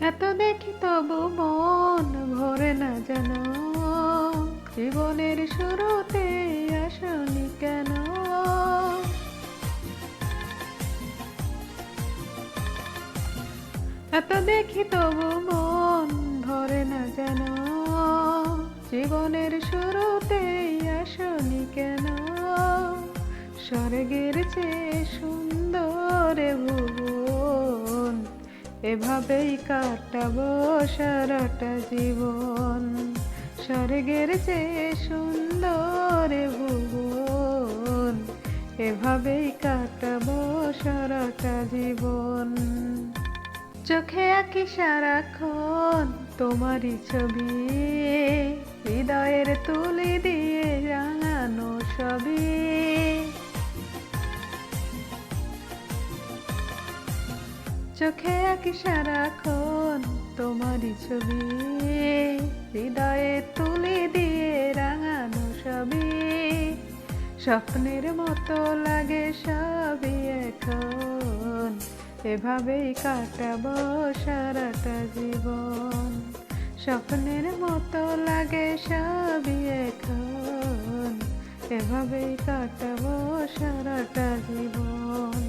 এত দেখি তবু মন ভরে না যেন, জীবনের শুরুতে আসনি কেন? এত দেখি তবু মন ভরে না যেন, জীবনের শুরুতে আসনি কেন? স্বর্গের চেয়ে সুন্দর এ ভুবন, এভাবেই কাটাবো সারাটা জীবন। স্বর্গের চেয়ে সুন্দর এ ভুবন, এভাবেই কাটাবো সারাটা জীবন। চোখে আঁকি সারাক্ষণ তোমারই ছবি, হৃদয়ের তুলি দিয়ে রাঙানো সবই। চোখে আঁকি সারাক্ষণ তোমারই ছবি, হৃদয়ে তুলি দিয়ে রাঙানো সবই। স্বপ্নের মতো লাগে সবই এখন, এভাবেই কাটাবো সারাটা জীবন। স্বপ্নের মতো লাগে সবই এখন, এভাবেই কাটাবো সারাটা জীবন।